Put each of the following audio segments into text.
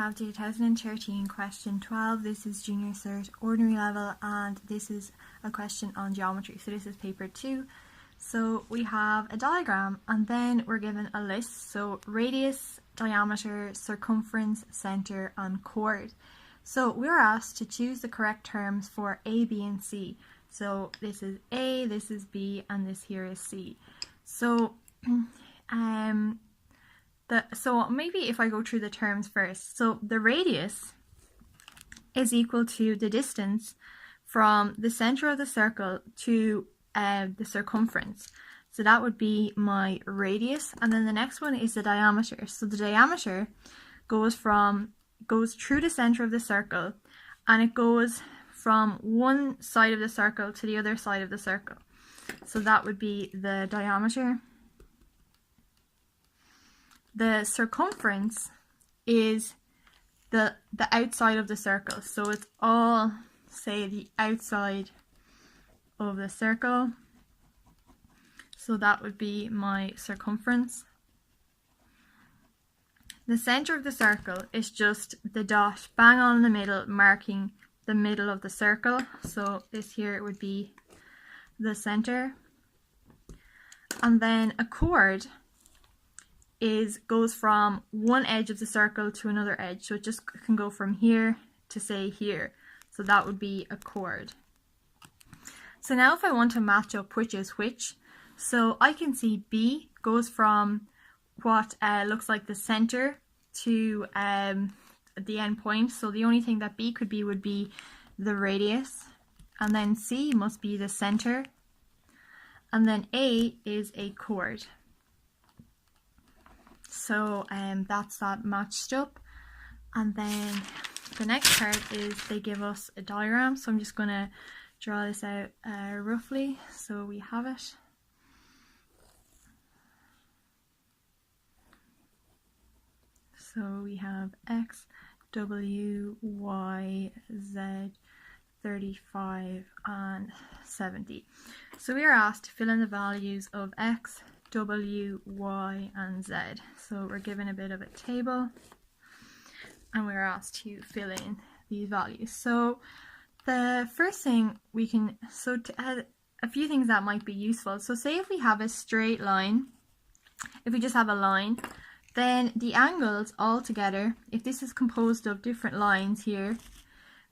have 2013 question 12. This is junior cert ordinary level, and this is a question on geometry. So this is paper 2. So we have a diagram, and then we're given a list. So radius, diameter, circumference, center, and chord. So we're asked to choose the correct terms for A, B, and C. So this is A, this is B, and this here is C. So so maybe if I go through the terms first. So the radius is equal to the distance from the center of the circle to the circumference. So that would be my radius. And then the next one is the diameter. So the diameter goes through the center of the circle, and it goes from one side of the circle to the other side of the circle. So that would be the diameter. The circumference is the outside of the circle. So it's all, say, the outside of the circle. So that would be my circumference. The center of the circle is just the dot bang on in the middle, marking the middle of the circle. So this here would be the center. And then a chord goes from one edge of the circle to another edge. So it just can go from here to, say, here. So that would be a chord. So now if I want to match up which is which, so I can see B goes from what looks like the center to the end point. So the only thing that B could be would be the radius, and then C must be the center, and then A is a chord. So that's that matched up. And then the next part is they give us a diagram. So I'm just going to draw this out roughly so we have it. So we have X, W, Y, Z, 35 and 70. So we are asked to fill in the values of X, W, Y, and Z. So we're given a bit of a table, and we're asked to fill in these values. So the first thing we can, to add a few things that might be useful. So say if we have a straight line, if we just have a line, then the angles all together, if this is composed of different lines here,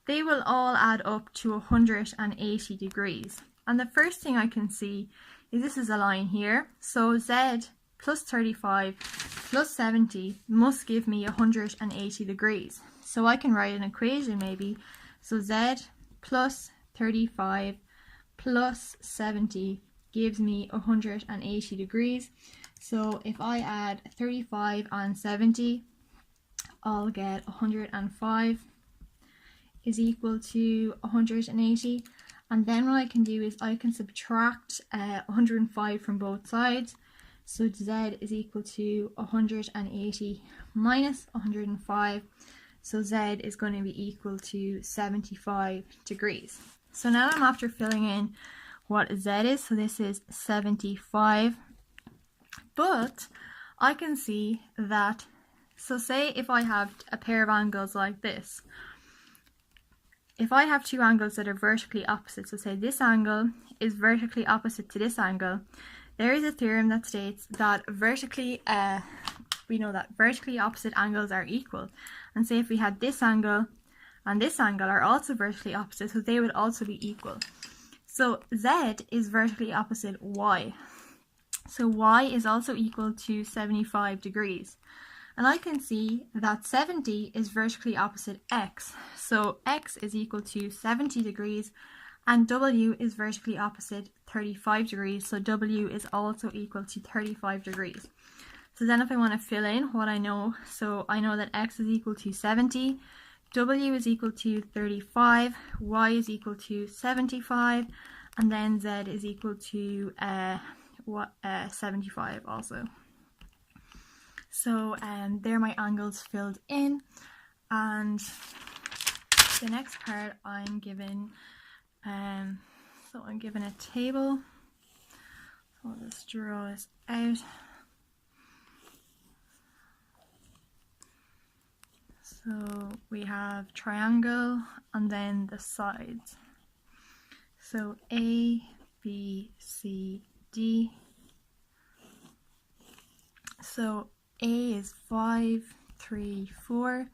they will all add up to 180 degrees. And the first thing I can see is this is a line here. So Z plus 35 plus 70 must give me 180 degrees. So I can write an equation maybe. So Z plus 35 plus 70 gives me 180 degrees. So if I add 35 and 70, I'll get 105 is equal to 180. And then what I can do is I can subtract 105 from both sides. So Z is equal to 180 minus 105. So Z is going to be equal to 75 degrees. So now I'm after filling in what Z is. So this is 75. But I can see that, so say if I have a pair of angles like this, if I have two angles that are vertically opposite, so say this angle is vertically opposite to this angle, there is a theorem that states that we know that vertically opposite angles are equal. And say if we had this angle and this angle are also vertically opposite, so they would also be equal. So Z is vertically opposite Y. So Y is also equal to 75 degrees. And I can see that 70 is vertically opposite X. So X is equal to 70 degrees, and W is vertically opposite 35 degrees. So W is also equal to 35 degrees. So then if I want to fill in what I know, so I know that X is equal to 70, W is equal to 35, Y is equal to 75, and then Z is equal to 75 also. So there are my angles filled in, and the next part I'm given I'm given a table. So I'll just draw this out. So we have triangle and then the sides. So A, B, C, D. So A is 5, 3, 4,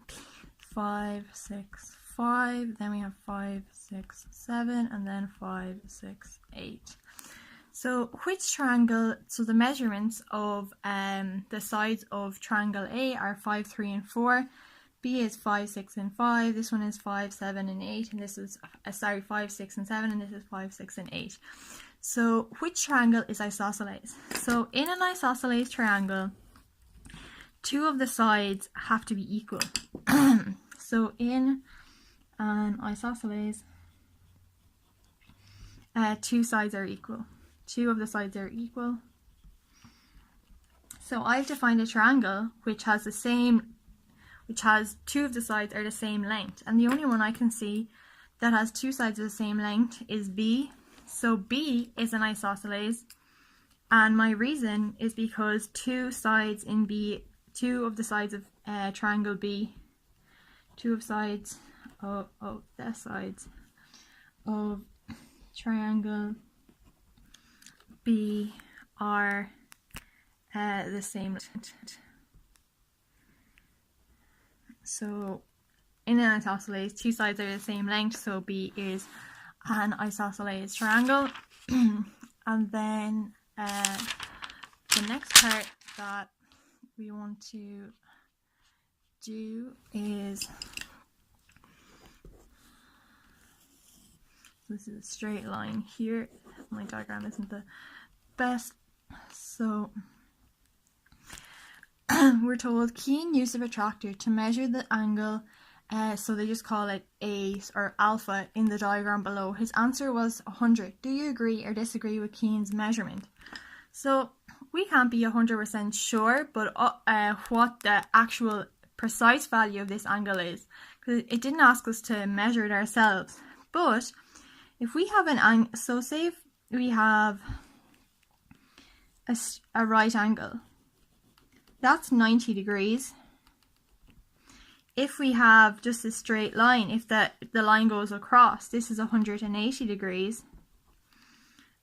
5, 6, 5. Then we have 5, 6, 7, and then 5, 6, 8. So which triangle, so the measurements of the sides of triangle A are 5, 3, and 4. B is 5, 6, and 5. This one is 5, 7, and 8. And this is, 5, 6, and 7. And this is 5, 6, and 8. So which triangle is isosceles? So in an isosceles triangle, two of the sides have to be equal. So in an isosceles, two sides are equal. Two of the sides are equal. So I've defined a triangle which has two of the sides are the same length, and the only one I can see that has two sides of the same length is B. So B is an isosceles, and my reason is because two sides in B, two of the sides of triangle B, two of sides of the sides of triangle B are the same length. So in an isosceles, two sides are the same length, so B is an isosceles triangle. And then the next part that we want to do is, this is a straight line here. My diagram isn't the best, so we're told keen use of a protractor to measure the angle, so they just call it A or alpha in the diagram below. His answer was 100. Do you agree or disagree with Keen's measurement? So we can't be 100% sure, but what the actual precise value of this angle is, because it didn't ask us to measure it ourselves. But if we have an angle, so say if we have a right angle, that's 90 degrees. If we have just a straight line, if the line goes across, this is 180 degrees.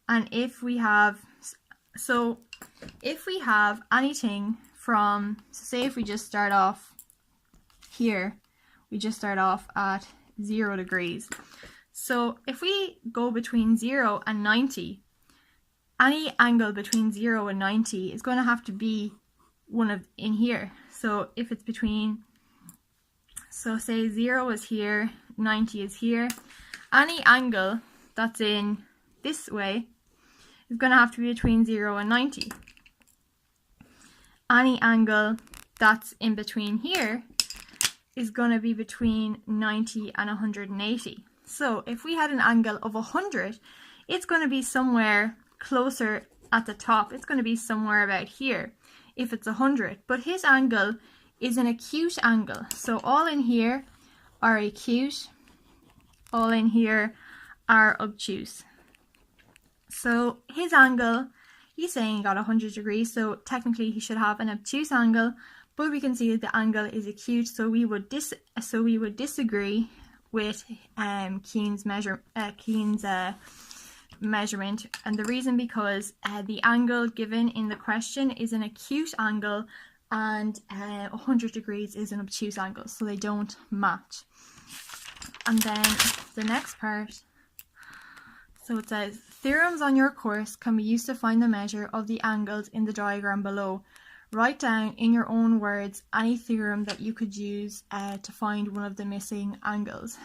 And if we have, so if we have anything from, so say if we just start off here, we just start off at 0 degrees. So if we go between 0 and 90, any angle between 0 and 90 is going to have to be one of in here. So if it's between, so say 0 is here, 90 is here, any angle that's in this way is going to have to be between 0 and 90. Any angle that's in between here is going to be between 90 and 180. So if we had an angle of 100, it's going to be somewhere closer at the top. It's going to be somewhere about here if it's 100. But his angle is an acute angle. So all in here are acute, all in here are obtuse. So his angle, he's saying he got 100 degrees, so technically he should have an obtuse angle, but we can see that the angle is acute, so we would disagree with Keen's measurement, and the reason because the angle given in the question is an acute angle and 100 degrees is an obtuse angle, so they don't match. And then the next part, so it says, theorems on your course can be used to find the measure of the angles in the diagram below. Write down in your own words any theorem that you could use to find one of the missing angles.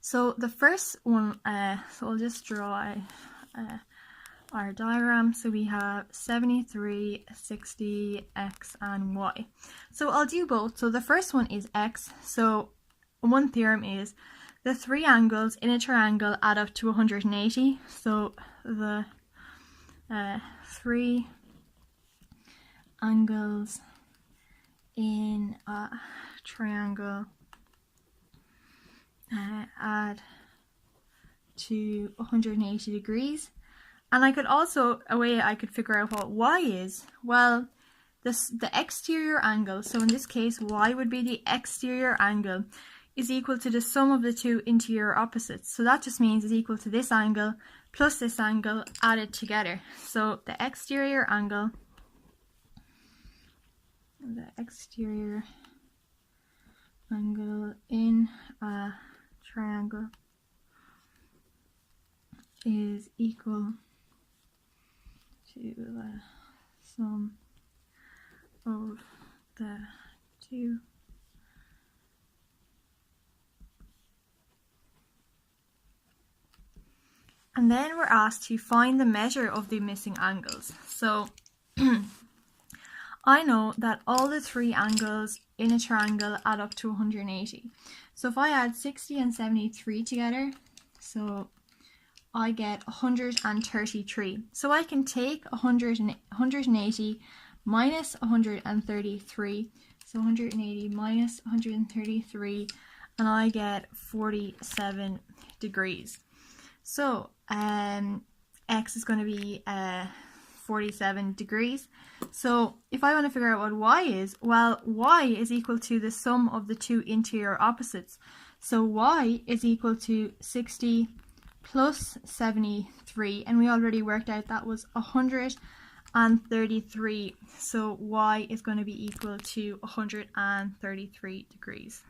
So the first one, so I'll just draw our diagram. So we have 73, 60, x and y. So I'll do both. So the first one is x. So one theorem is the three angles in a triangle add up to 180. So the three angles in a triangle add to 180 degrees. And I could also, a way I could figure out what y is, well, the exterior angle, so in this case y would be the exterior angle, is equal to the sum of the two interior opposites. So that just means it's equal to this angle plus this angle added together. So the exterior angle in a triangle is equal to the sum of the two and then we're asked to find the measure of the missing angles. So I know that all the three angles in a triangle add up to 180. So if I add 60 and 73 together, so I get 133. So I can take 180 minus 133, so 180 minus 133, and I get 47 degrees. So x is going to be 47 degrees. So if I want to figure out what y is, well, y is equal to the sum of the two interior opposites. So y is equal to 60 plus 73, and we already worked out that was 133. So y is going to be equal to 133 degrees.